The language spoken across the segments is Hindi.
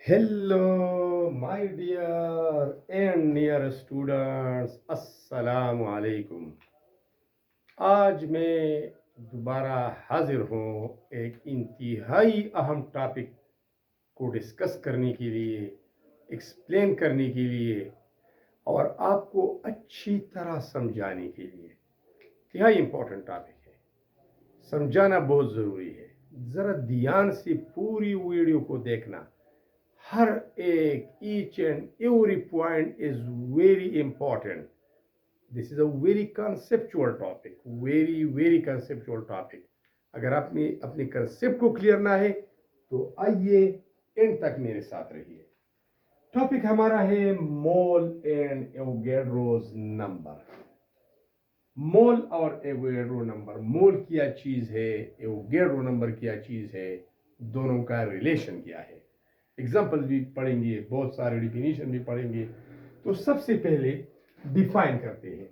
Hello, my dear and near students, अस्सलाम वालेकुम। आज मैं दोबारा हाजिर हूँ एक इंतहाई अहम टॉपिक को डिस्कस करने के लिए, एक्सप्लेन करने के लिए और आपको अच्छी तरह समझाने के लिए। इंतहाई इम्पोर्टेंट टॉपिक है, समझाना बहुत ज़रूरी है। ज़रा ध्यान से पूरी वीडियो को देखना। हर एक each and every point is very important. This is a very conceptual topic, very conceptual topic. अगर आपने अपने कंसेप्ट को क्लियर ना है तो आइए एंड तक मेरे साथ रहिए। टॉपिक हमारा है मोल एंड एवोगैड्रोस नंबर। मोल और एवोगैड्रो नंबर, मोल क्या चीज है, एवोगैड्रो नंबर क्या चीज है, दोनों का रिलेशन क्या है। एग्जाम्पल भी पढ़ेंगे, बहुत सारे डिफिनीशन भी पढ़ेंगे। तो सबसे पहले डिफाइन करते हैं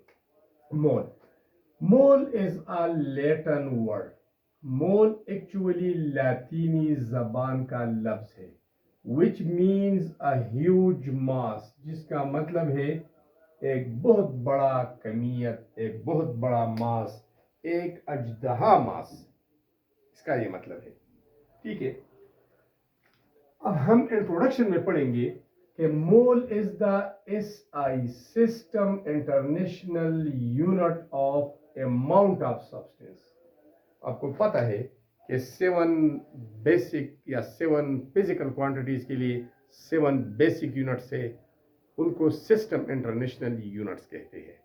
mole. Mole is a Latin word. Mole actually लैतीनी जबान का लफ्ज है विच मीन्स अ ह्यूज मास, जिसका मतलब है एक बहुत बड़ा कमियत, एक बहुत बड़ा मास, एक अजदहा मास, इसका ये मतलब है। ठीक है, अब हम इंट्रोडक्शन में पढ़ेंगे कि mole is the SI system international unit of amount of substance. आपको पता है कि 7 बेसिक या 7 फिजिकल क्वांटिटीज के लिए 7 बेसिक यूनिट्स है, उनको सिस्टम इंटरनेशनल यूनिट्स कहते हैं।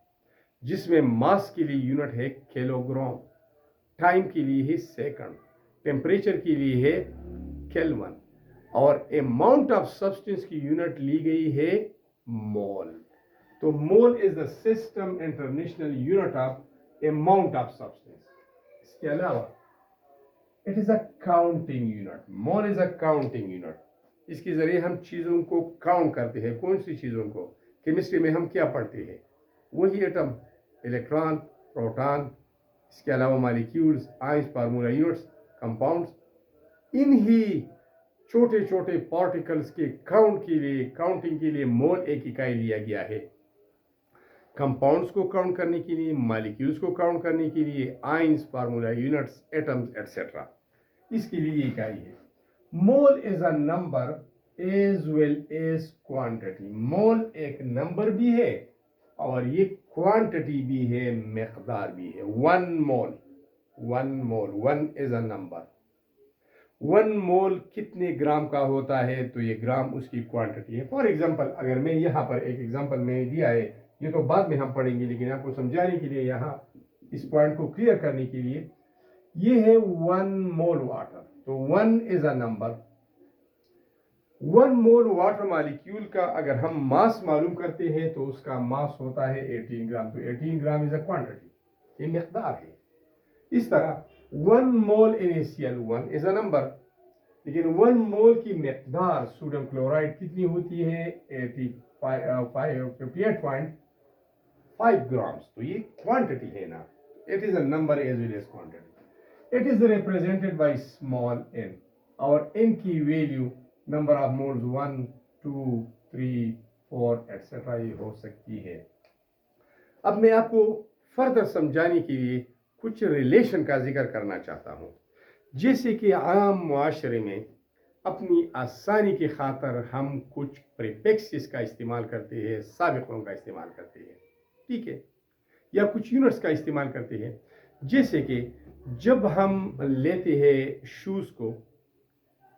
जिसमें मास के लिए यूनिट है किलोग्राम, टाइम के लिए है सेकंड, टेम्परेचर के लिए है केल्विन और अमाउंट ऑफ सब्सटेंस की यूनिट ली गई है मोल। तो mole is the system international unit of amount of substance. इसके अलावा it is a counting unit. Mole is a counting unit. इसके जरिए हम चीजों को काउंट करते हैं। कौन सी चीजों को? केमिस्ट्री में हम क्या पढ़ते हैं? वही एटम, इलेक्ट्रॉन, प्रोटॉन, इसके अलावा molecules, ions, formula units, compounds. इन्हीं छोटे छोटे पार्टिकल्स के काउंट के लिए, काउंटिंग के लिए मोल एक इकाई लिया गया है। कंपाउंड्स को काउंट करने के लिए, मॉलिक्यूल्स को काउंट करने के लिए ions, formula units, atoms etcetera, इसके लिए इकाई है। Mole is a number as well as quantity. Mole एक नंबर भी है और ये क्वांटिटी भी है, मकदार भी है। One mole, one is a number. 1 मोल कितने ग्राम का होता है? तो ये ग्राम उसकी क्वांटिटी है। फॉर एग्जांपल, अगर मैं यहाँ पर एक एग्जांपल मैंने दिया है, ये तो बाद में हम पढ़ेंगे, लेकिन आपको समझाने के लिए, यहाँ इस पॉइंट को क्लियर करने के लिए, ये है 1 मोल वाटर। तो 1 is a number. 1 mole water molecule का अगर हम मास मालूम करते हैं तो उसका मास होता है 18 ग्राम। तो 18 ग्राम इज अ क्वांटिटी, ये मिकदार है। इस तरह 1 मोल इनिशियल 1 इज अ नंबर, लेकिन 1 मोल की मिकदार सोडियम क्लोराइड कितनी होती है? 58.5 ग्राम्स। तो ये क्वांटिटी है ना, it is a number as well as quantity. It is represented by small n और एन की value number of moles 1, 2, 3, 4 etcetera ये हो सकती है। अब मैं आपको फर्दर समझाने के लिए कुछ रिलेशन का जिक्र करना चाहता हूं। जैसे कि आम मुआशरे में अपनी आसानी की खातर हम कुछ प्रीफिक्सेस का इस्तेमाल करते हैं, साबिकों का इस्तेमाल करते हैं, ठीक है, या कुछ यूनिट्स का इस्तेमाल करते हैं। जैसे कि जब हम लेते हैं शूज़ को,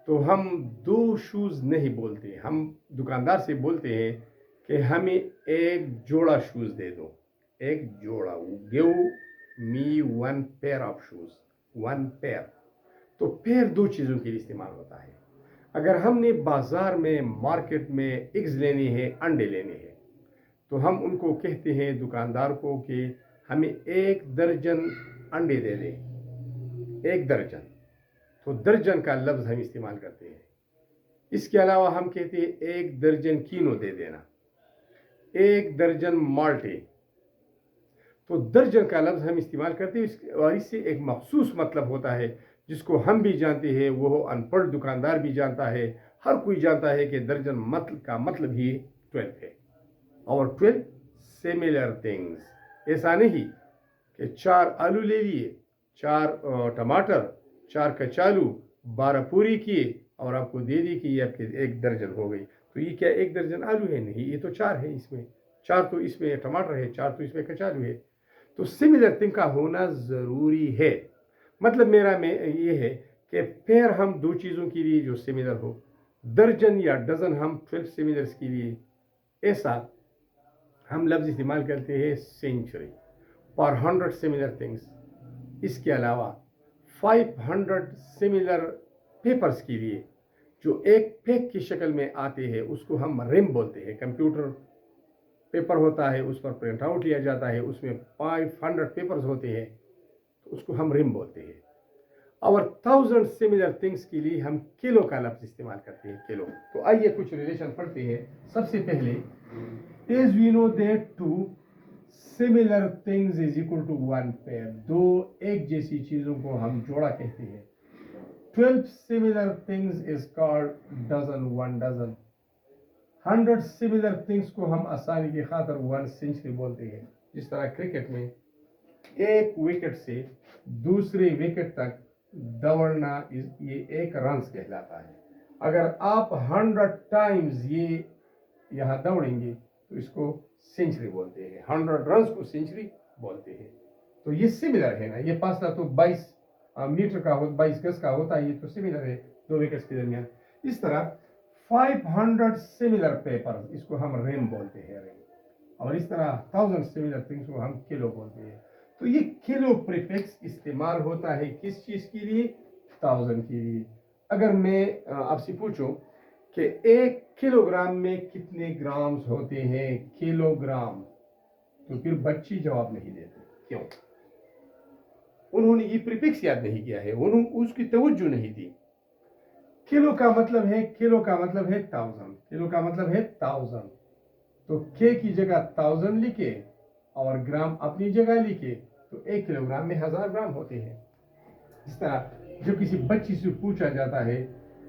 तो हम 2 शूज़ नहीं बोलते, हम दुकानदार से बोलते हैं कि हमें एक जोड़ा शूज़ दे दो, एक जोड़ा, give me 1 pair of shoes, 1 pair. तो पेयर 2 चीज़ों के लिए इस्तेमाल होता है। अगर हमने बाजार में, मार्केट में एग्स लेने हैं, अंडे लेने हैं, तो हम उनको कहते हैं, दुकानदार को, कि हमें 1 दर्जन अंडे दे दें, 1 दर्जन। तो दर्जन का लफ्ज़ हम इस्तेमाल करते हैं। इसके अलावा हम कहते हैं 1 दर्जन कीनो दे देना, 1 दर्जन माल्टे। तो दर्जन का लफ्ज़ हम इस्तेमाल करते हैं और इससे एक मखसूस मतलब होता है जिसको हम भी जानते हैं, वो अनपढ़ दुकानदार भी जानता है, हर कोई जानता है कि दर्जन मतलब का मतलब ही 12 है। और 12 सिमिलर थिंग्स। ऐसा नहीं कि 4 आलू ले लिए, 4 टमाटर, 4 कचालू, 12 पूरी किए और आपको दे दी कि ये आपके 1 दर्जन हो गई। तो ये क्या 1 दर्जन आलू है? नहीं, ये तो 4 है इसमें, 4 तो इसमें टमाटर है, 4 तो इसमें कचालू है। तो सिमिलर थिंग का होना ज़रूरी है। मतलब मेरा में ये है कि पेयर हम 2 चीज़ों के लिए जो सिमिलर हो, दर्जन या डजन हम 12 सिमिलर्स के लिए। ऐसा हम लफ्ज़ इस्तेमाल करते हैं सेंचुरी फॉर 100 सिमिलर थिंग्स। इसके अलावा 500 सिमिलर पेपर्स के लिए जो एक पैक की शक्ल में आते हैं उसको हम रिम बोलते हैं। कंप्यूटर पेपर होता है, उस पर प्रिंट आउट लिया जाता है, उसमें 500 पेपर्स होते हैं, तो उसको हम रिम बोलते हैं। और 1000 सिमिलर थिंग्स के लिए हम किलो का लफ्ज इस्तेमाल करते हैं, किलो। तो आइए कुछ रिलेशन पढ़ते हैं। सबसे पहले, as we know that 2 similar things is equal to 1 pair. 2 एक जैसी चीजों को हम जोड़ा कहते हैं। 12 similar things is called dozen, 1 dozen. 100 similar things को हम आसानी की खातर 1 सेंचुरी बोलते हैं। जिस तरह क्रिकेट में एक विकेट से दूसरे विकेट तक दौड़ना, ये 1 रन कहलाता है। अगर आप 100 टाइम्स ये यहाँ दौड़ेंगे तो इसको सेंचुरी बोलते हैं। 100 रन को सेंचुरी बोलते हैं। तो ये सिमिलर है ना। ये फासला तो 22 मीटर का हो, 22 गज का होता है। ये तो सिमिलर है 2 विकेट्स के दरमियान। इस तरह 500 सिमिलर पेपर, इसको हम रेम बोलते हैं, रेम। और इस तरह 1000 सिमिलर थिंग्स को हम किलो बोलते हैं। तो ये किलो प्रीफिक्स इस्तेमाल होता है किस चीज के लिए? 1000 के लिए। अगर मैं आपसे पूछूं कि 1 किलोग्राम में कितने ग्राम्स होते हैं, किलोग्राम, तो फिर बच्ची जवाब नहीं देते। क्यों? उन्होंने ये प्रीफिक्स याद नहीं किया है, उन्होंने उसकी तवज्जो नहीं दी। किलो का मतलब है 1000, किलो का मतलब है 1000। तो के की जगह 1000 लिखे और ग्राम अपनी जगह लिखे तो 1 किलोग्राम में 1000 ग्राम होते हैं। इस तरह जब किसी बच्ची से पूछा जाता है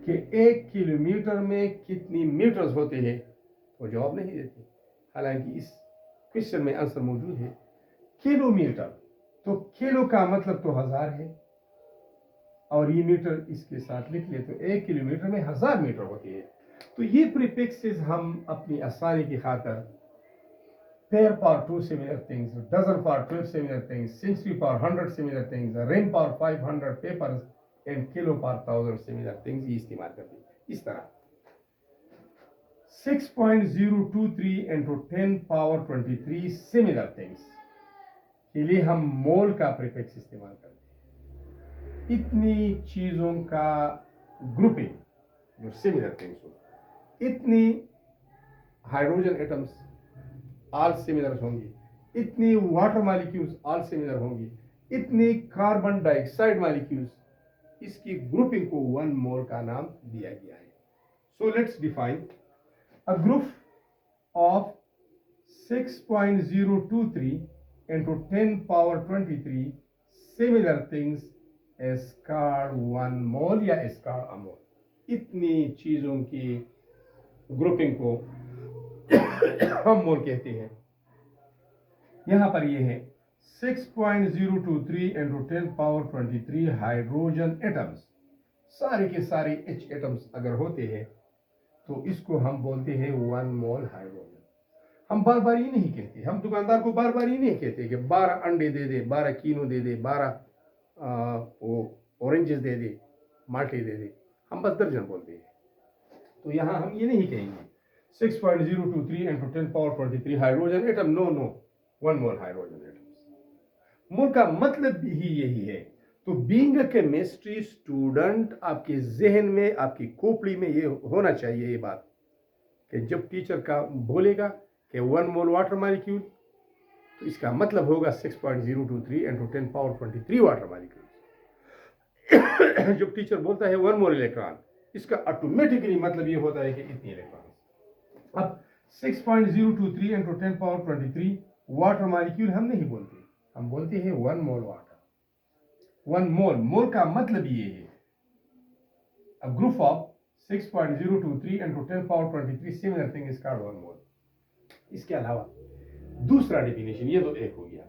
कि 1 किलोमीटर में कितनी मीटर्स होते हैं, वो जवाब नहीं देती। हालांकि इस क्वेश्चन में आंसर मौजूद है, किलोमीटर। तो किलो का मतलब तो 1000 है और ये मीटर इसके साथ लिख ले तो 1 किलोमीटर में 1000 मीटर होती है। तो ये प्रीफिक्सेस हम अपनी आसानी की खातर pair for 2 similar things, dozen for 12 similar things, century for 100 similar things, rim for 500 papers and kilo for 1000 similar things ये इस्तेमाल करते हैं। इस तरह 6.023 into 10 power 23 similar things के लिए हम मोल का प्रीफिक्स इस्तेमाल करते हैं। इतनी चीजों का ग्रुपिंग जो सिमिलर थिंग्स हो, इतनी हाइड्रोजन एटम्स ऑल सिमिलर होंगी, इतनी वाटर मॉलिक्यूल्स ऑल सिमिलर होंगी, इतनी कार्बन डाइऑक्साइड मॉलिक्यूल्स, इसकी ग्रुपिंग को 1 मोल का नाम दिया गया है। So let's define a group of 6.023 into 10 power 23 similar things is called 1 मोल या इज कॉल्ड अ मोल। इतनी चीजों की ग्रुपिंग को हम मोल कहते हैं। यहां पर ये है 6.023 into 10 power 23 हाइड्रोजन एटम्स। सारे के सारे H एटम्स अगर होते हैं तो इसको हम बोलते हैं 1 मोल हाइड्रोजन। हम बार बार ये नहीं कहते, हम दुकानदार को बार बार ये नहीं कहते कि 12 अंडे दे दे, 12 कीनो दे दे, 12 ऑरेंजेस दे दे, माल्टे दे दे। हम बस दर्जन बोलते हैं। तो यहाँ हम ये नहीं कहेंगे 6.023 into 10 power 23 hydrogen atom. No 1 mole hydrogen atoms. Mole का मतलब ही यही है। तो बीइंग अ केमिस्ट्री स्टूडेंट, आपके जहन में, आपकी खोपड़ी में ये होना चाहिए ये बात कि जब टीचर का बोलेगा कि 1 मोल वाटर मॉलिक्यूल, तो इसका मतलब होगा 6.023 into 10 power 23 वाटर मॉलिक्यूल। जब टीचर बोलता है 1 मोल इलेक्ट्रॉन, इसका ऑटोमेटिकली मतलब ये होता है कि इतनी इलेक्ट्रॉन। अब 6.023 into 10 power 23 वाटर मॉलिक्यूल हम नहीं बोलते, हम बोलते हैं 1 मोल वाटर। 1 मोल, मोल का मतलब ये है a group of 6.023 into 10 power 23 similar thing is called 1 mole. इसके अलावा दूसरा डिफिनेशन, ये तो एक हो गया।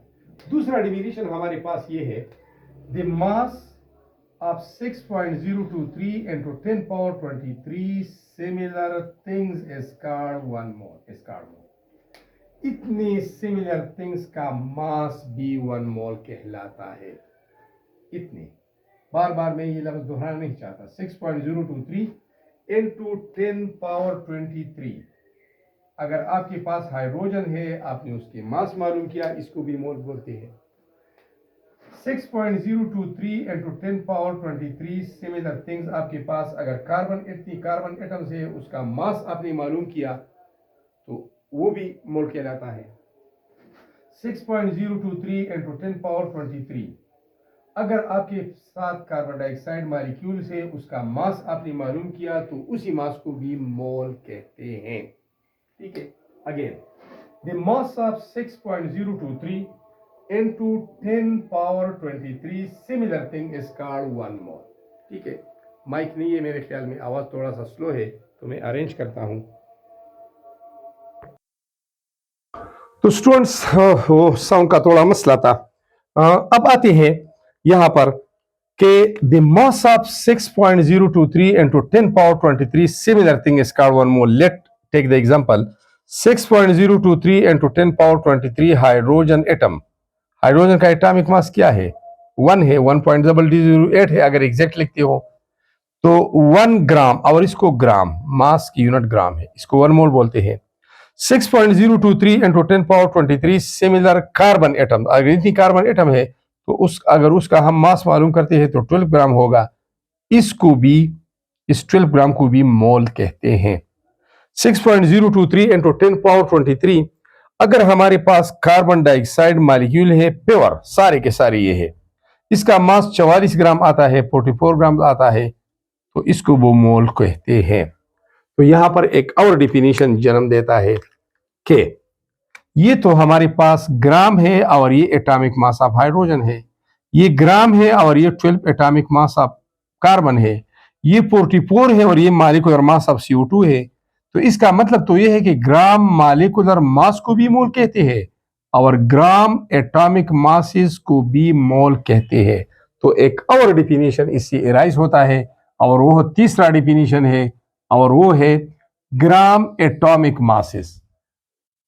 दूसरा डिफिनेशन हमारे पास ये है, the mass of 6.023 into 10 power 23 similar things is called 1 mole, is called mole। इतने सिमिलर थिंग्स का मास भी 1 मोल कहलाता है। इतने बार बार मैं ये लफ्ज दोहराना नहीं चाहता। 6.023 into 10 power 23, अगर आपके पास हाइड्रोजन है, आपने उसके मास मालूम किया, इसको भी मोल बोलते हैं। 6.023 into 10 power 23 सिमिलर थिंग्स, आपके पास अगर इतनी कार्बन एटम्स है, उसका मास आपने मालूम किया तो वो भी मोल कहलाता है। 6.023 into 10 power 23, अगर आपके साथ कार्बन डाइऑक्साइड मॉलिक्यूल से उसका मास आपने मालूम किया तो उसी मास को भी मोल कहते हैं। ठीक है, again the mass of 6.023 into 10 power 23 similar thing is called 1 mole। ठीक है, माइक नहीं है मेरे ख्याल में, आवाज थोड़ा सा स्लो है तो मैं अरेंज करता हूं। तो स्टूडेंट्स, वो साउंड का थोड़ा मसला था। अब आते हैं यहां पर कि the mass of 6.023 into 10 power 23 similar thing is called 1 mole। Let take the example 6.023 into 10 power 23 hydrogen atom. Hydrogen का एटॉमिक मास क्या है? 1 है, 1.008 है अगर एग्जैक्ट लिखते हो तो 1 ग्राम, और इसको ग्राम, मास की यूनिट ग्राम है, इसको 1 मोल बोलते हैं। 6.023 into 10 power 23 similar carbon atom, अगर इतनी कार्बन एटम है तो अगर उसका हम मास मालूम करते हैं तो 12 ग्राम होगा। इसको भी, इस 12 ग्राम को भी मोल कहते हैं। 6.023 into 10 power 23, अगर हमारे पास कार्बन डाइऑक्साइड मॉलिक्यूल है प्योर, सारे के सारे ये है, इसका मास 44 ग्राम आता है, 44 ग्राम आता है, तो इसको वो मोल कहते हैं। तो यहां पर एक और डिफिनेशन जन्म देता है कि ये तो हमारे पास ग्राम है और ये एटॉमिक मास ऑफ हाइड्रोजन है, ये ग्राम है और ये 12 एटॉमिक मास ऑफ कार्बन है, ये 44 है और ये मॉलिक्यूलर मास ऑफ CO2 है। तो इसका मतलब तो ये है कि ग्राम मॉलिक्यूलर मास को भी मोल कहते हैं और ग्राम एटॉमिक मासेस को भी मोल कहते हैं। तो एक और डिफिनेशन इससे एराइज होता है और वो तीसरा डिफिनेशन है और वो है gram atomic masses,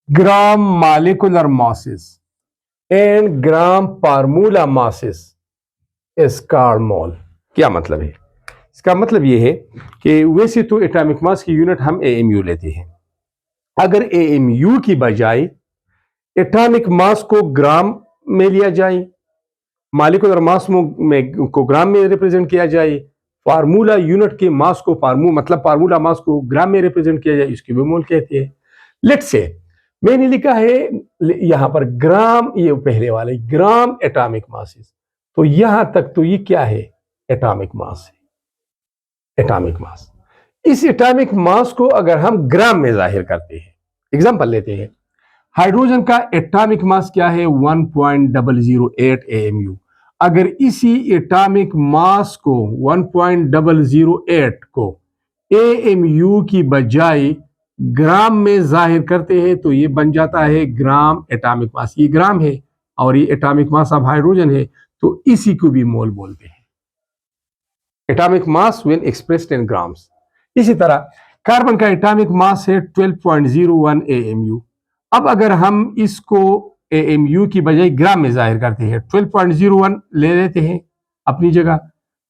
gram molecular masses and gram formula masses is called mole. क्या मतलब है? इसका मतलब यह है कि वैसे तो एटॉमिक मास की यूनिट हम AMU लेते हैं, अगर AMU की बजाय एटॉमिक मास को ग्राम में लिया जाए, मॉलिक्यूलर मास को ग्राम में रिप्रेजेंट किया जाए, फार्मूला यूनिट के मास को फार्मूला मास को ग्राम में रिप्रेजेंट किया जाए, इसकी भी मोल कहते हैं। लेट्स से मैंने लिखा है यहां पर ग्राम, ये पहले वाले ग्राम एटॉमिक मासेस, तो यहां तक तो ये क्या है? एटॉमिक मास है, एटॉमिक मास। इस एटॉमिक मास को अगर हम ग्राम में जाहिर करते हैं, एग्जांपल लेते हैं, हाइड्रोजन का एटॉमिक मास क्या है? 1.008 AMU। अगर इसी एटॉमिक मास को 1.008 को AMU की बजाय ग्राम में जाहिर करते हैं तो ये बन जाता है ग्राम एटॉमिक मास। ये ग्राम है और ये एटॉमिक मास ऑफ हाइड्रोजन है, तो इसी को भी मोल बोलते हैं, atomic mass when expressed in grams. इसी तरह कार्बन का एटॉमिक मास है 12.01 AMU। अब अगर हम इसको AMU की बजाय ग्राम में जाहिर करते हैं, 12.01 ले लेते हैं अपनी जगह,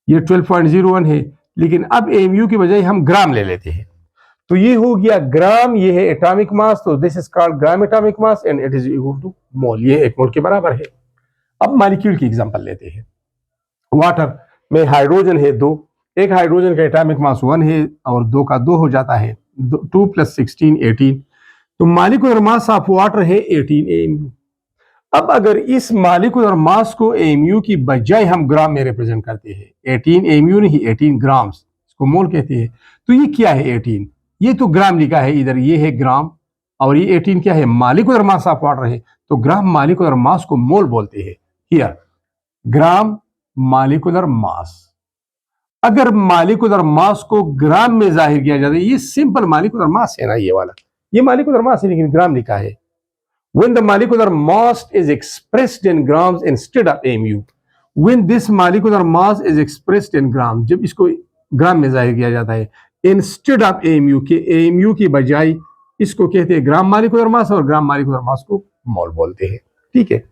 ये 12.01 है, लेकिन अब AMU की बजाय हम ग्राम ले लेते हैं, तो ये हो गया ग्राम, ये है एटॉमिक मास, तो this is called gram atomic mass and it is equal to mole, ये 1 मोल के बराबर है। अब मॉलिक्यूल की एग्जांपल लेते हैं। वाटर में हाइड्रोजन है 2, एक हाइड्रोजन का एटॉमिक मास 1 है और 2 का 2 हो जाता है, 2 + 16 18, तो मॉलिक्यूलर मास ऑफ वाटर है 18 AMU। अब अगर इस मॉलिक्यूलर मास को AMU की बजाय हम ग्राम में रिप्रेजेंट करते हैं, 18 AMU नहीं 18 ग्राम्स, इसको मोल कहते हैं, तो ये क्या है? 18, ये तो ग्राम लिखा है इधर, ये है ग्राम, और ये 18 क्या है? मॉलिक्यूलर मास ऑफ वाटर है, तो ग्राम मॉलिक्यूलर मास को मोल बोलते हैं। हियर ग्राम मॉलिक्यूलर मास, अगर मालिकुलर मास को ग्राम में जाहिर किया जाता है, ये सिंपल मालिकुलर मास है ना, ये वाला, ये मालिकुलर मास है लेकिन ग्राम लिखा है। When the molecular mass is expressed in grams instead of AMU, when this molecular mass is expressed in grams, जब इसको ग्राम में जाहिर किया जाता है, instead of AMU के AMU की बजाय इसको कहते हैं ग्राम मालिकुलर मास, और ग्राम मालिकुलर मास को मोल बोलते हैं। ठीक है,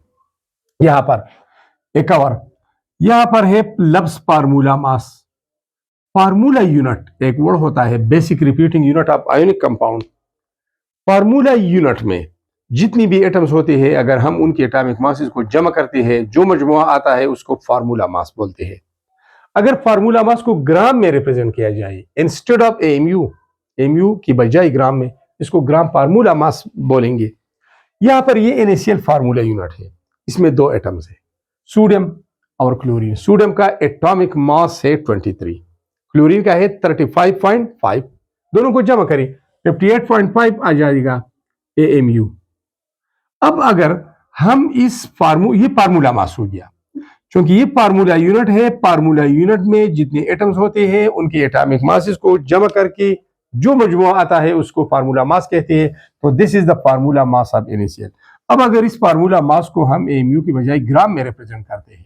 यहां पर एक और, यहां पर है लफ्ज फार्मूला मास। फार्मूला यूनिट एक वर्ड होता है, basic repeating unit of ionic compound. Formula unit में जितनी भी एटम्स होते हैं, अगर हम उनके एटॉमिक मासेस को जमा करते हैं, जो मजमुआ आता है उसको फार्मूला मास बोलते हैं। अगर फार्मूला मास को ग्राम में रिप्रेजेंट किया जाए, इंस्टेड ऑफ एमयू, एमयू की बजाय ग्राम में, इसको ग्राम फार्मूला मास बोलेंगे। यहां पर ये इनिशियल फार्मूला यूनिट है, इसमें दो एटम्स है, सोडियम और क्लोरीन। सोडियम का एटॉमिक मास है 23, क्लोरीन का है 35.5, दोनों को जमा करें 58.5 आ जाएगा AMU। अब अगर हम इस ये फार्मूला मास हो गया, क्योंकि ये फार्मूला यूनिट है, फार्मूला यूनिट में जितने एटम्स होते हैं उनके एटॉमिक मासेस को जमा करके जो मजमुआ आता है उसको फार्मूला मास कहते हैं। तो this is the formula mass of initial. अब अगर इस फार्मूला मास को हम AMU की बजाय ग्राम में रिप्रेजेंट करते हैं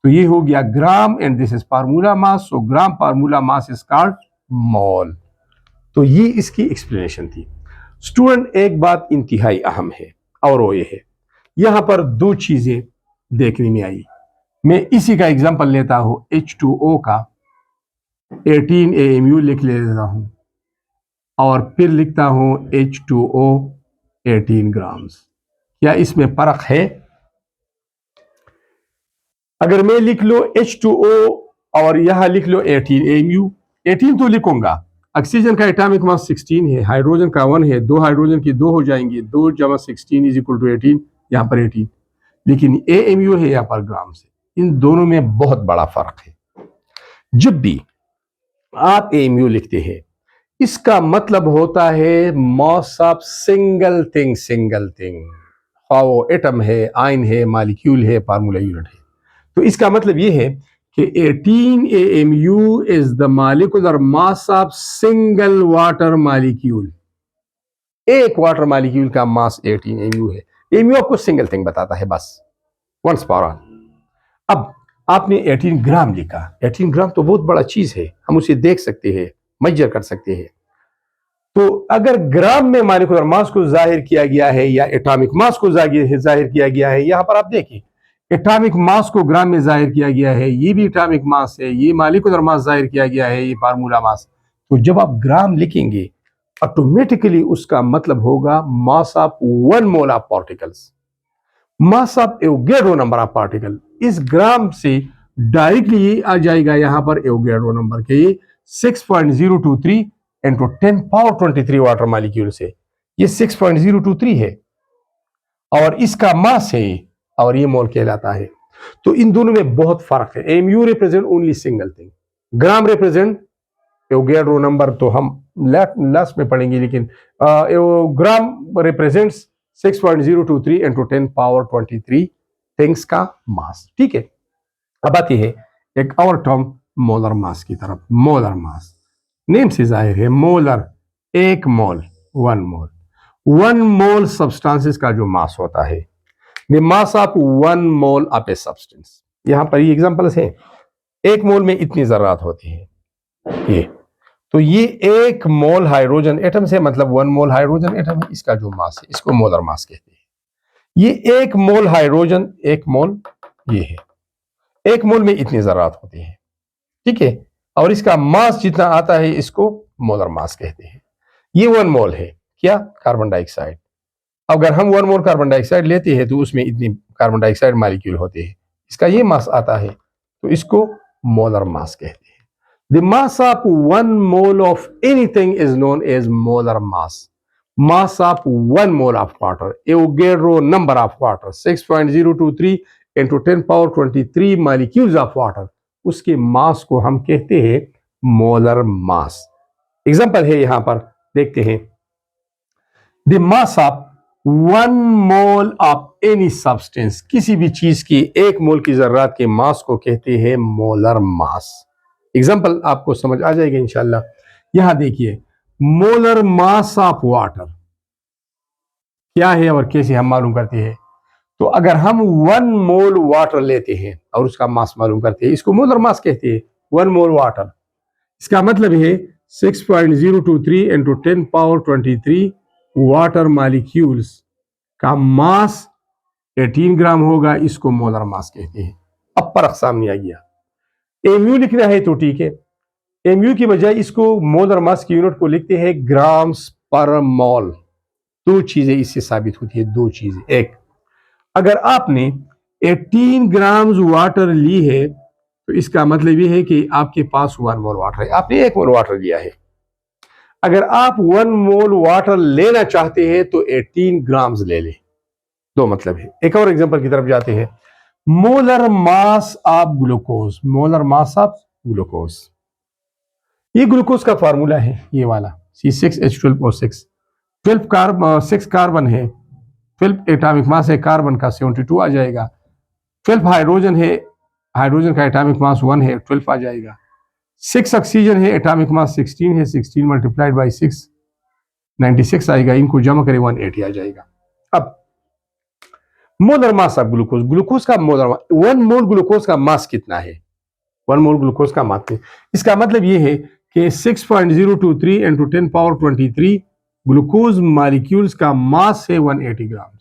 तो ये हो गया gram, and this is formula mass, so gram formula mass is called mole. तो ये इसकी एक्सप्लेनेशन थी। स्टूडेंट, एक बात इंतहाई अहम है और वो ये है, यहां पर दो चीजें देखने में आई। मैं इसी का एग्जांपल लेता हूं, H2O का 18 AMU लिख लेता हूं और फिर लिखता हूं H2O 18 ग्राम्स। क्या इसमें फर्क है? अगर मैं लिख लो H2O और यहां लिख लो 18 AMU, 18 तो लिखूंगा, ऑक्सीजन का एटॉमिक मास 16 है, हाइड्रोजन का 1 है, दो हाइड्रोजन की 2 हो जाएंगे, 2 जमा 16 इज इक्वल टू 18, यहाँ पर 18, लेकिन AMU है यहाँ पर ग्राम से। इन दोनों में बहुत बड़ा फर्क है। जब भी आप AMU लिखते हैं, इसका मतलब होता है mass of single thing, single thing, वो एटम है, आयन है, मॉलिक्यूल है, फार्मूला यूनिट है। तो इसका मतलब ये है कि 18 AMU is the molecular mass of single water molecule। एक वाटर मॉलिक्यूल का मास 18 AMU है। AMU आपको सिंगल थिंग बताता है बस, वंस फॉर ऑल। अब आपने 18 ग्राम लिखा, 18 ग्राम तो बहुत बड़ा चीज है, हम उसे देख सकते हैं, मेजर कर सकते हैं। तो अगर ग्राम में मॉलिक्यूलर मास को जाहिर किया गया है या एटॉमिक मास को जाहिर किया गया है, यहां पर आप देखिए एटॉमिक मास को ग्राम में जाहिर किया गया है, ये भी एटॉमिक मास है, ये मॉलिक्यूलर मास जाहिर किया गया है, ये फार्मूला मास। तो जब आप ग्राम लिखेंगे ऑटोमेटिकली उसका मतलब होगा mass of 1 mole of particles, mass of Avogadro number of particle. इस ग्राम से डायरेक्टली आ जाएगा यहां पर एवोगैड्रो नंबर के 6.023 इंटू 10 पावर 23 वाटर मॉलिक्यूल से, ये 6.023 है और इसका मास है और ये मोल कहलाता है। तो इन दोनों में बहुत फर्क है। AMU represent only single thing, gram represent Avogadro number, तो हम लास्ट में पढ़ेंगे, लेकिन gram represents 6.023 into 10 power 23 things का मास। ठीक है, अब आती है एक और टर्म मोलर मास की तरफ। मोलर मास नेम से जाहिर है, मोलर एक मोल, 1 मोल। 1 मोल सब्सटेंसेस का जो मास होता है, the mass of 1 mole of a substance. यहां पर ये एग्जांपल्स हैं, 1 मोल में इतनी जरात होती है, ये तो ये 1 मोल हाइड्रोजन एटम से, मतलब 1 मोल हाइड्रोजन एटम है, इसका जो मास है इसको मोलर मास कहते हैं। ये 1 मोल हाइड्रोजन, 1 मोल ये है, 1 मोल में इतनी जरात होती है, ठीक है, और इसका मास जितना आता है इसको मोलर मास कहते हैं। ये 1 मोल है, क्या? Carbon dioxide. अगर हम 1 मोल कार्बन डाइऑक्साइड लेते हैं तो उसमें इतनी कार्बन डाइऑक्साइड मॉलिक्यूल होते हैं, इसका ये मास आता है, तो इसको मोलर मास कहते हैं। The mass of 1 mole of anything is known as molar mass. Mass of 1 mole of water, Avogadro number of water, 6.023 into 10 power 23 molecules of water, उसके मास को हम कहते हैं मोलर मास। एग्जांपल है यहां पर, देखते हैं। The mass of 1 mole of any substance, किसी भी चीज की 1 मोल की जर्रात के मास को कहते हैं मोलर मास। एग्जाम्पल आपको समझ आ जाएगा इंशाल्लाह। यहां देखिए, मोलर मास ऑफ वाटर क्या है और कैसे हम मालूम करते हैं। तो अगर हम 1 मोल वाटर लेते हैं और उसका मास मालूम करते हैं, इसको मोलर मास कहते हैं। 1 मोल वाटर, इसका मतलब है 6.023 इंटू 10 पावर 23 वाटर मालिक्यूल्स का मास 18 ग्राम होगा। इसको मोलर मास कहते हैं। अब फर्क सामने आ गया। एमयू लिखना है तो ठीक है, एमयू की बजाय इसको मोलर मास की यूनिट को लिखते हैं ग्राम्स पर मोल। दो चीजें इससे साबित होती है, दो चीजें। एक, अगर आपने 18 ग्राम्स वाटर ली है तो इसका मतलब ये है कि आपके पास 1 मोल वाटर है। आपने 1 मोल वाटर लिया है। अगर आप 1 मोल वाटर लेना चाहते हैं तो 18 ग्राम्स ले ले। दो मतलब है। एक और एग्जांपल की तरफ जाते हैं। Molar mass of glucose, molar mass of glucose, ये ग्लूकोज का फार्मूला है, ये वाला C6H12O6। 6 कार्बन है, 12 एटॉमिक मास है कार्बन का, 72 आ जाएगा। 12 हाइड्रोजन है, हाइड्रोजन का एटॉमिक मास 1 है, 12 आ जाएगा। 6 ऑक्सीजन है, एटॉमिक मास 16 है, 16 मल्टीप्लाइड बाई 6 96 आएगा। इनको जमा करें 180 आ जाएगा। अब molar mass of glucose, glucose का मोलर मास, 1 मोल ग्लूकोज का मास कितना है? 1 मोल ग्लूकोज का मास, इसका मतलब ये है कि 6.023 इंटू 10 पावर 23 ग्लूकोज मॉलिक्यूल्स का मास है 180 ग्राम,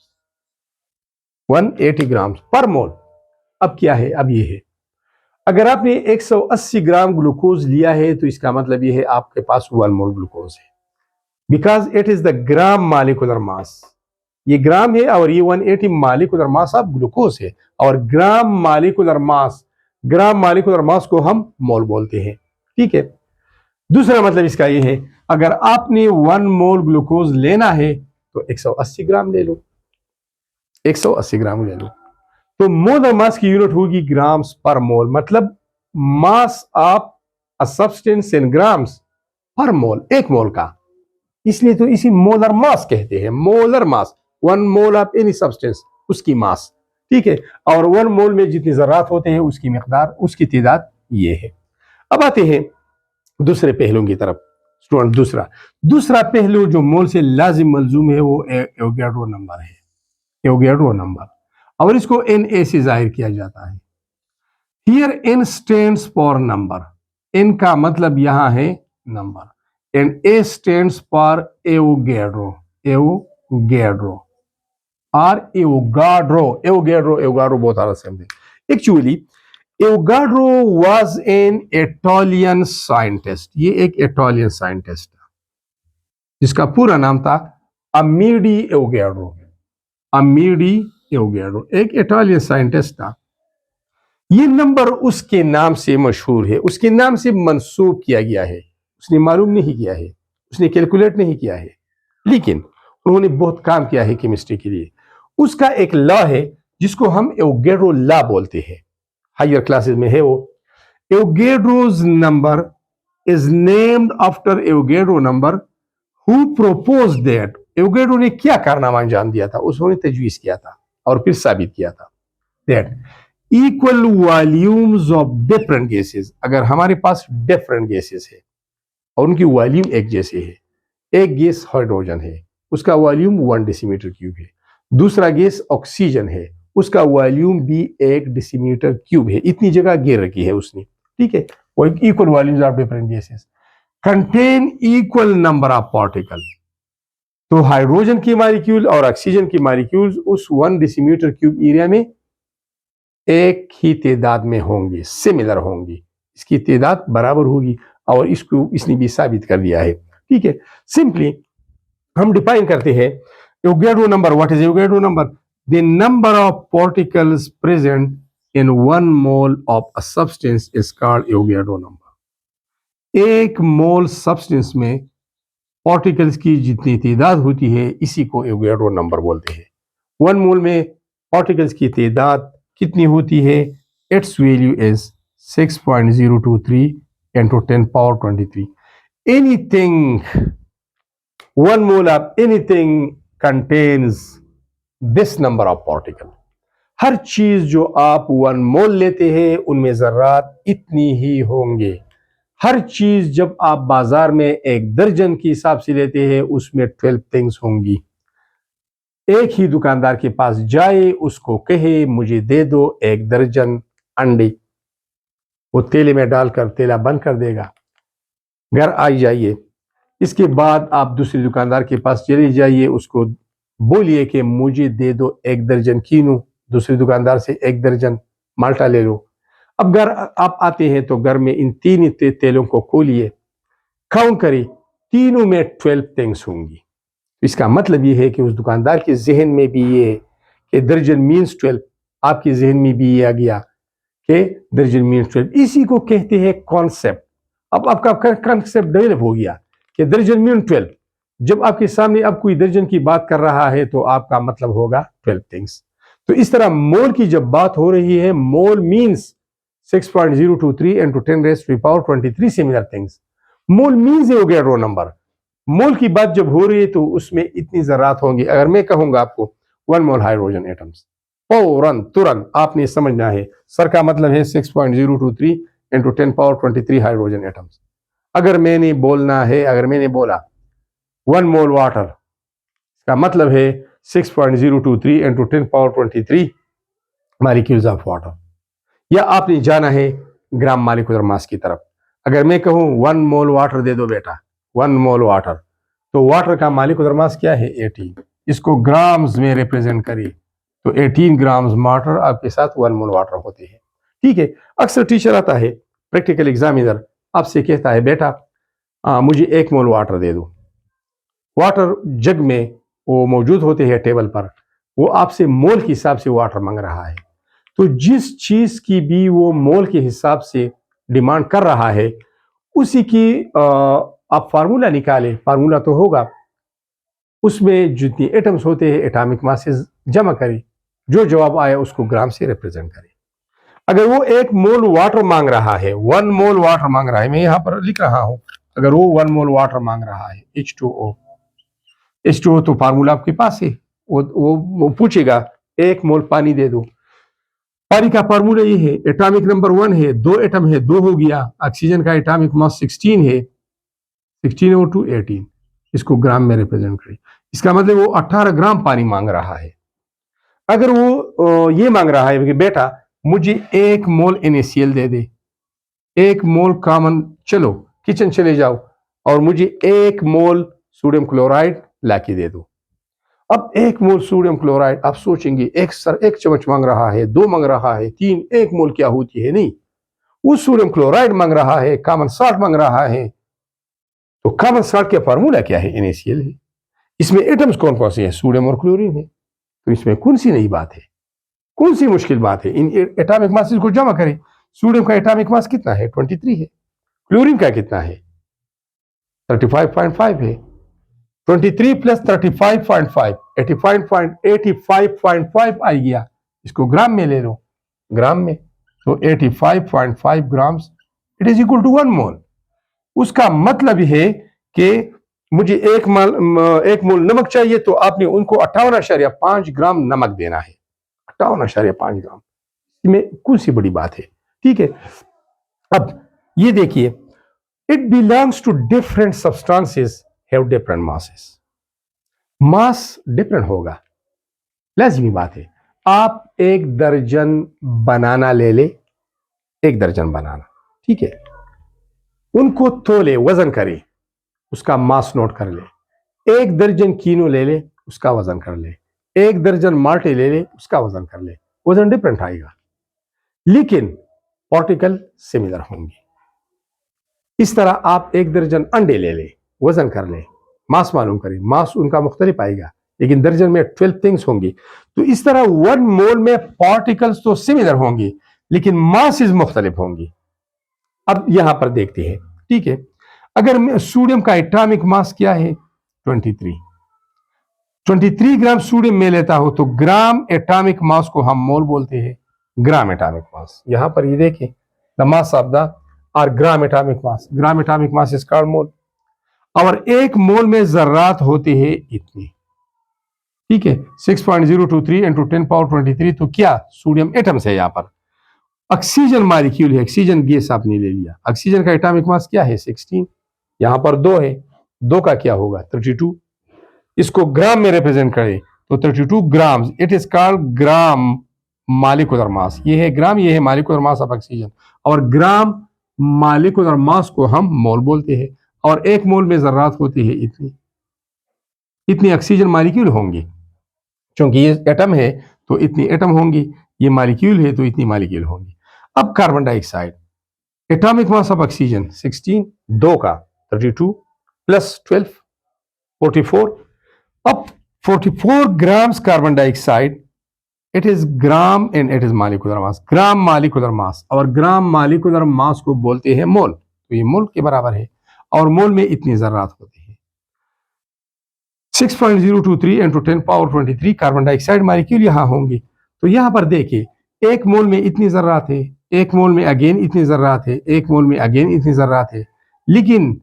180 ग्राम पर मोल। अब क्या है? अब ये है, अगर आपने 180 ग्राम ग्लूकोज लिया है तो इसका मतलब ये है आपके पास 1 मोल ग्लूकोज है, because it is the gram molecular mass. ये ग्राम है और ये 180 मॉलिक्यूलर मास ऑफ ग्लूकोज है। और gram molecular mass, gram molecular mass को हम मोल बोलते हैं। ठीक है। दूसरा मतलब इसका ये है, अगर आपने 1 मोल ग्लूकोज लेना है तो 180 ग्राम ले लो, 180 ग्राम ले लो। तो मोलर मास की यूनिट होगी ग्राम्स पर मोल, मतलब mass of a substance in grams पर मोल, 1 मोल का। इसलिए तो इसी मोलर मास कहते हैं। Molar mass, 1 mole of any substance, उसकी मास। ठीक है। और 1 मोल में जितनी जरात होते हैं उसकी मिकदार, उसकी तादाद ये है। अब आते हैं दूसरे पहलुओं की तरफ स्टूडेंट। दूसरा पहलू जो मोल से लाजिम मलजूम है वो एवोगैड्रो नंबर है, एवोगैड्रो नंबर। और इसको Na से जाहिर किया जाता है। Here N stands for number, N का मतलब यहां है number, and A stands for Avogadro, Avogadro और एवोगाड्रो, एवोगैड्रो एवोगाड्रो बहुत सारा same thing. Actually Avogadro was an Italian scientist. ये एक इटालियन साइंटिस्ट था जिसका पूरा नाम था अमीडी एवोगैड्रो। अमीडी एवोगैड्रो एक इटालियन साइंटिस्ट था। ये नंबर उसके नाम से मशहूर है, उसके नाम से मंसूब किया गया है। उसने मालूम नहीं किया है, उसने कैलकुलेट नहीं किया है, लेकिन उन्होंने बहुत काम किया है केमिस्ट्री के लिए। उसका एक लॉ है जिसको हम एवोगैड्रो लॉ बोलते हैं, हायर क्लासेस में है वो। Avogadro's number is named after Avogadro number who proposed that, Avogadro ने क्या कारनामा अंजाम दिया था, उसने तजवीज किया था और फिर साबित किया था that equal volumes of different gases, अगर हमारे पास डिफरेंट गैसेस है और उनकी वॉल्यूम एक जैसे है, एक गैस हाइड्रोजन है, उसका वॉल्यूम 1 डेसीमीटर क्यूब है, दूसरा गैस ऑक्सीजन है, उसका वॉल्यूम भी 1 डेसीमीटर क्यूब है, इतनी जगह घेर रखी है उसने। ठीक है। वो equal volumes of different gases contain equal number of particle. तो हाइड्रोजन की मॉलिक्यूल और ऑक्सीजन की मॉलिक्यूल्स उस 1 डेसीमीटर क्यूब एरिया में एक ही तादाद में होंगे, सिमिलर होंगी, इसकी तादाद बराबर होगी। और इसको इसने भी साबित कर दिया है। ठीक है। सिंपली हम डिफाइन करते हैं Avogadro number. What is Avogadro number? The number of particles present in 1 mole of a substance is called Avogadro number. 1 mole substance में पार्टिकल्स की जितनी तादाद होती है इसी को एवोगैड्रो नंबर बोलते हैं। 1 मोल में पार्टिकल्स की तादाद कितनी होती है? It's value is 6.023 into 10 power 23. Anything, 1 mole of anything contains this number of particle. हर चीज जो आप 1 मोल लेते हैं उनमें जर्रात इतनी ही होंगे, हर चीज जब आप बाजार में एक दर्जन के हिसाब से लेते हैं उसमें 12 थिंग्स होंगी। एक ही दुकानदार के पास जाए, उसको कहे मुझे दे दो 1 दर्जन अंडे, वो तेले में डालकर तेला बंद कर देगा। घर आ जाइए, इसके बाद आप दूसरे दुकानदार के पास चले जाइए, उसको बोलिए कि मुझे दे दो 1 दर्जन कीनू, दूसरे दुकानदार से 1 दर्जन माल्टा ले लो। अब घर आप आते हैं तो घर में इन 3 तेलों को खोलिए, काउंट करिए, तीनों में 12 थिंग्स होंगी। इसका मतलब ये है कि उस दुकानदार के जहन में भी ये कि दर्जन मीन्स 12, आपके जहन में भी ये आ गया कि दर्जन मीन्स 12। इसी को कहते हैं कॉन्सेप्ट। अब आपका कॉन्सेप्ट डेवलप हो गया कि दर्जन मीन 12। जब आपके सामने अब कोई दर्जन की बात कर रहा है तो आपका मतलब होगा 12 थिंग्स। तो इस तरह मोल की जब बात हो रही है, mole means 6.023 into 10 raised to the power 23 similar things. Mole means हो गया रो नंबर। मोल की बात जब हो रही है तो उसमें इतनी ज़रात होंगी। अगर मैं कहूंगा आपको 1 मोल हाइड्रोजन एटम्स, फौरन तुरंत आपने समझना है सर का मतलब है 6.023 into 10 power 23 हाइड्रोजन एटम्स। अगर मैंने बोलना है, अगर मैंने बोला 1 मोल वाटर, इसका मतलब है 6.023 into 10 power 23 molecules of water. या आपने जाना है ग्राम मॉलिक्यूलर मास की तरफ। अगर मैं कहूं 1 मोल वाटर दे दो बेटा, 1 मोल वाटर, तो वाटर का मॉलिक्यूलर मास क्या है 18। इसको ग्राम्स में रिप्रेजेंट करिए तो 18 ग्राम्स वाटर आपके साथ 1 मोल वाटर होते हैं। ठीक है, अक्सर टीचर आता है, प्रैक्टिकल एग्जामिनर आपसे कहता है बेटा मुझे 1 मोल वाटर दे दो। वाटर जग में वो मौजूद होते हैं टेबल पर, वो आपसे मोल के हिसाब से वाटर मांग रहा है। तो जिस चीज की भी वो मोल के हिसाब से डिमांड कर रहा है उसी की आप फार्मूला निकालें। फार्मूला तो होगा, उसमें जितनी एटम्स होते हैं एटॉमिक मासेस जमा करें, जो जवाब आया उसको ग्राम से रिप्रेजेंट करें। अगर वो 1 मोल वाटर मांग रहा है, 1 मोल वाटर मांग रहा है, मैं यहां पर लिख रहा हूं, अगर वो 1 मोल वाटर मांग रहा है H2O, H2O तो फार्मूला आपके पास है, वो पूछेगा 1 मोल पानी दे दो। पानी का फार्मूला ये है, एटॉमिक नंबर 1 है, 2 एटम है, 2 हो गया। ऑक्सीजन का एटॉमिक मास 16 है, 16 और 2 18, इसको ग्राम में रिप्रेजेंट करें। इसका मतलब वो 18 ग्राम पानी मांग रहा है। अगर वो ये मांग रहा है कि बेटा मुझे 1 मोल NaCl दे दे, 1 मोल कॉमन, चलो किचन चले जाओ और मुझे 1 मोल सोडियम क्लोराइड लाके दे दो। अब 1 मोल सोडियम क्लोराइड, आप सोचेंगे एक चम्मच मांग रहा है, 2 मांग रहा है, 3, 1 मोल क्या होती है? नहीं, वो सोडियम क्लोराइड मांग रहा है, कॉमन साल्ट मांग रहा है। तो कॉमन साल्ट का फार्मूला क्या है? NaCl है। इसमें एटम्स कौन कौन से हैं? सोडियम और क्लोरीन है। तो इसमें कौन सी नई बात है, कौन सी मुश्किल बात है? इन एटॉमिक मासेस को जमा करें। सोडियम का एटॉमिक मास कितना है? 23 है। क्लोरीन का कितना है? 35.5 है। 23 प्लस 35.5 85.5 आ गया। इसको ग्राम में ले लो, ग्राम में, तो 85.5 grams it is equal to 1 mole. उसका मतलब है कि मुझे 1 मोल नमक चाहिए तो आपने उनको 58.5 ग्राम नमक देना है। 58.5 ग्राम, इसमें कौन सी बड़ी बात है? ठीक है, अब ये देखिए, it belongs to different substances have different masses. Mass different होगा, लाजमी बात है। आप 1 दर्जन बनाना ले ले, 1 दर्जन बनाना, ठीक है, उनको तोले, वजन करे, उसका मास नोट कर ले। 1 दर्जन कीनो ले ले, उसका वजन कर ले। 1 दर्जन माल्टे ले ले, उसका वजन कर ले। वजन डिफरेंट आएगा लेकिन पार्टिकल सिमिलर होंगे। इस तरह आप 1 दर्जन अंडे ले ले, वजन कर ले, मास मालूम करें, मास उनका मुख्तलिफ आएगा लेकिन दर्जन में 12 थिंग्स होंगी। तो इस तरह 1 मोल में पार्टिकल्स तो सिमिलर होंगे लेकिन मासेस मुख्तलिफ होंगी। अब यहां पर देखते हैं, ठीक है, अगर सोडियम का एटॉमिक मास क्या है? 23 ग्राम सोडियम में लेता हो तो ग्राम एटॉमिक मास को हम मोल बोलते हैं, ग्राम एटॉमिक मास। यहां पर ये देखें, द मास ऑफ द और gram atomic mass, gram atomic mass is called mole. और 1 मोल में जर्रात होते हैं इतनी, ठीक है, 6.023 into 10 power 23, तो क्या सोडियम एटम्स है यहां पर। ऑक्सीजन मालिक्यूल है, ऑक्सीजन गैस आपने ले लिया, ऑक्सीजन का एटॉमिक मास क्या है 16, यहां पर 2 है, 2 का क्या होगा 32, इसको ग्राम में रिप्रेजेंट करें तो 32 gram, it is called gram molecular mass, ये है ग्राम, ये है मालिकुलर मास ऑफ ऑक्सीजन, और ग्राम मालिकुलर मास को हम मोल बोलते हैं, और एक मोल में जर्रात होती है इतनी, इतनी ऑक्सीजन मालिक्यूल होंगी, क्योंकि ये एटम है तो इतनी एटम होंगी, ये मालिक्यूल है तो इतनी मालिक्यूल होंगी। अब carbon dioxide, atomic mass of oxygen 16, 2 का 32 प्लस 12 44, अब 44 grams carbon dioxide, it is gram and it is molecular mass, gram molecular मास, और ग्राम मालिकुलर मास को बोलते हैं मोल, तो ये मोल के बराबर है, और मोल में इतनी जर्रात होती है 6.023 into 10 power 23 carbon dioxide molecule यहां होंगे। तो यहां पर देखिए एक मोल में इतनी जर्रात है, एक मोल में अगेन इतनी जर्रात है, एक मोल में अगेन इतनी जर्रात है, लेकिन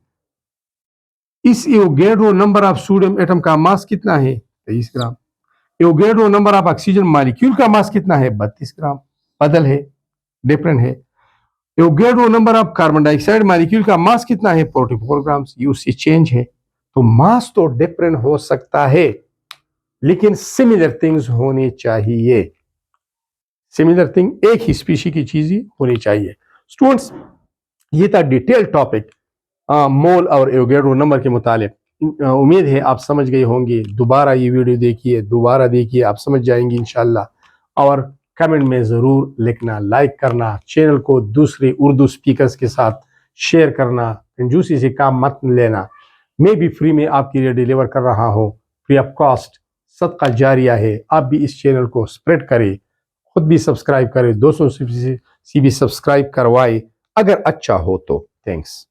इस Avogadro number of sodium atom का मास कितना है 23 gram, Avogadro number of oxygen molecule का मास कितना है 32 ग्राम, बदल है, डिफरेंट है। Avogadro number of carbon dioxide molecule का मास कितना है 44 ग्राम, ये उससे चेंज है। तो मास तो डिफरेंट हो सकता है, लेकिन सिमिलर थिंग्स होने चाहिए, सिमिलर थिंग एक ही स्पीशी की चीज होनी चाहिए। स्टूडेंट्स, ये था डिटेल टॉपिक मोल और एवोगैड्रो नंबर के मुतालिक। उम्मीद है आप समझ गए होंगे, दोबारा ये वीडियो देखिए, दोबारा देखिए, आप समझ जाएंगे इंशाल्लाह। और कमेंट में ज़रूर लिखना, लाइक करना, चैनल को दूसरे उर्दू स्पीकर्स के साथ शेयर करना, कंजूसी से काम मत लेना, मैं भी फ्री में आपके लिए डिलीवर कर रहा हूँ, फ्री ऑफ कॉस्ट, सदका जारिया है। आप भी इस चैनल को स्प्रेड करें, खुद भी सब्सक्राइब करें, दोस्तों से भी सब्सक्राइब करवाए अगर अच्छा हो तो। थैंक्स।